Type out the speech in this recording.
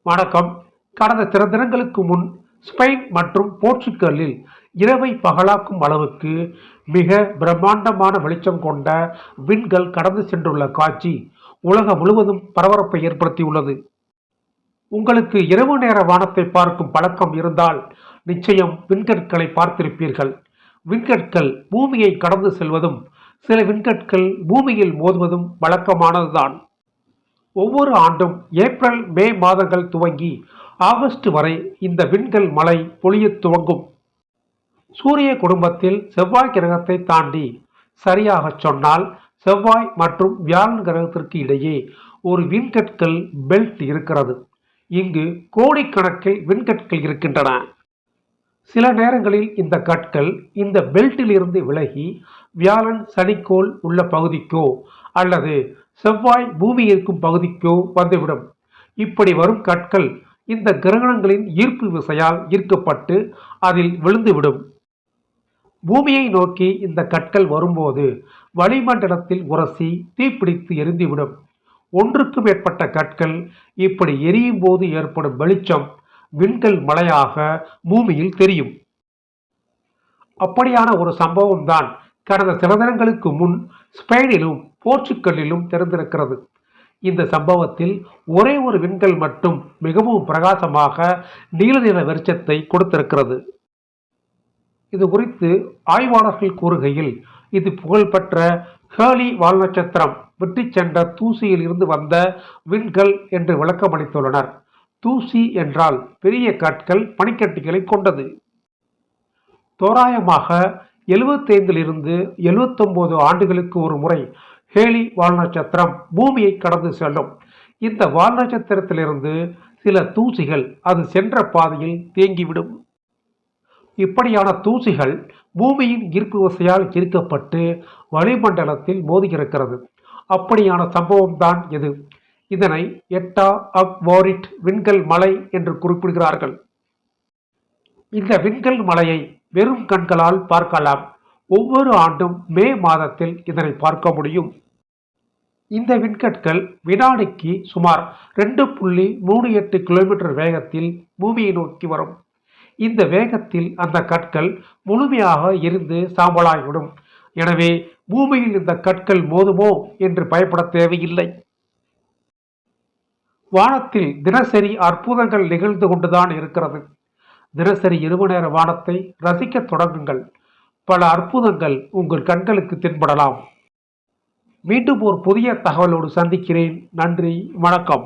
வணக்கம். கடந்த சில தினங்களுக்கு முன் ஸ்பெயின் மற்றும் போர்ச்சுகலில் இரவை பகலாக்கும் அளவுக்கு மிக பிரம்மாண்டமான வெளிச்சம் கொண்ட விண்கல் கடந்து சென்றுள்ள காட்சி உலகம் முழுவதும் பரபரப்பை ஏற்படுத்தியுள்ளது. உங்களுக்கு இரவு நேர வானத்தை பார்க்கும் பழக்கம் இருந்தால் நிச்சயம் விண்கற்களை பார்த்திருப்பீர்கள். விண்கற்கள் பூமியை கடந்து செல்வதும் சில விண்கற்கள் பூமியில் மோதுவதும் வழக்கமானதுதான். ஒவ்வொரு ஆண்டும் ஏப்ரல் மே மாதங்கள் துவங்கி ஆகஸ்ட் வரை இந்த விண்கல் மழை பொழியத் துவங்கும். சூரிய குடும்பத்தில் செவ்வாய் கிரகத்தை தாண்டி, சரியாக சொன்னால் செவ்வாய் மற்றும் வியாழன் கிரகத்திற்கு இடையே ஒரு விண்கற்கள் பெல்ட் இருக்கிறது. இங்கு கோடிக்கணக்கில் விண்கற்கள் இருக்கின்றன. சில நேரங்களில் இந்த கற்கள் இந்த பெல்ட்டில் இருந்து விலகி வியாழன் சனிக்கோள் உள்ள பகுதிக்கோ அல்லது செவ்வாய் பூமி இருக்கும் பகுதிக்கோ வந்துவிடும். இப்படி வரும் கற்கள் இந்த கிரகணங்களின் ஈர்ப்பு விசையால் ஈர்க்கப்பட்டு அதில் விழுந்துவிடும். பூமியை நோக்கி இந்த கற்கள் வரும்போது வளிமண்டலத்தில் உரசி தீப்பிடித்து எரிந்துவிடும். ஒன்றுக்கு மேற்பட்ட கற்கள் இப்படி எரியும் போது ஏற்படும் வெளிச்சம் விண்கல் மழையாக பூமியில் தெரியும். அப்படியான ஒரு சம்பவம் தான் கடந்த சில தினங்களுக்கு முன் ஸ்பெயினிலும் போர்ச்சுகலிலும் தெரிந்திருக்கிறது. இந்த சம்பவத்தில் ஒரே ஒரு விண்கல் மட்டும் மிகவும் பிரகாசமாக நீல நிற வெளிச்சத்தை கொடுத்திருக்கிறது. இது குறித்து ஆய்வாளர்கள் கூறுகையில், இது புகழ்பெற்ற ஹேலி வால் நட்சத்திரம் வெற்றி சென்ற தூசியில் இருந்து வந்த விண்கல் என்று விளக்கமளித்துள்ளனர். தூசி என்றால் பெரிய கற்கள் பனிக்கட்டிகளை கொண்டது. தோராயமாக 75 79 ஆண்டுகளுக்கு ஒரு முறை ஹேலி வால் நட்சத்திரம் பூமியை கடந்து செல்லும். இந்த வால் நட்சத்திரத்திலிருந்து சில தூசிகள் அது சென்ற பாதையில் தேங்கிவிடும். இப்படியான தூசிகள் பூமியின் ஈர்ப்பு விசையால் ஈர்க்கப்பட்டு வளிமண்டலத்தில் மோதுகிறது. அப்படியான சம்பவம் தான் இது. இதனை எட்டா அப் வாரிட் விண்கல் மலை என்று குறிப்பிடுகிறார்கள். இந்த விண்கல் மலையை வெறும் கண்களால் பார்க்கலாம். ஒவ்வொரு ஆண்டும் மே மாதத்தில் இதனை பார்க்க முடியும். இந்த விண்கற்கள் வினாடிக்கு சுமார் 2.38 கிலோமீட்டர் வேகத்தில் பூமியை நோக்கி வரும். இந்த வேகத்தில் அந்த கற்கள் முழுமையாக எரிந்து சாம்பலாகிவிடும். எனவே பூமியில் இந்த கற்கள் மோதுமோ என்று பயப்பட தேவையில்லை. வானத்தில் தினசரி அற்புதங்கள் நிகழ்ந்து கொண்டுதான் இருக்கிறது. தினசரி இரவு நேர வானத்தை ரசிக்க தொடங்குங்கள். பல அற்புதங்கள் உங்கள் கண்களுக்கு தென்படலாம். மீண்டும் ஒரு புதிய தகவலோடு சந்திக்கிறேன். நன்றி, வணக்கம்.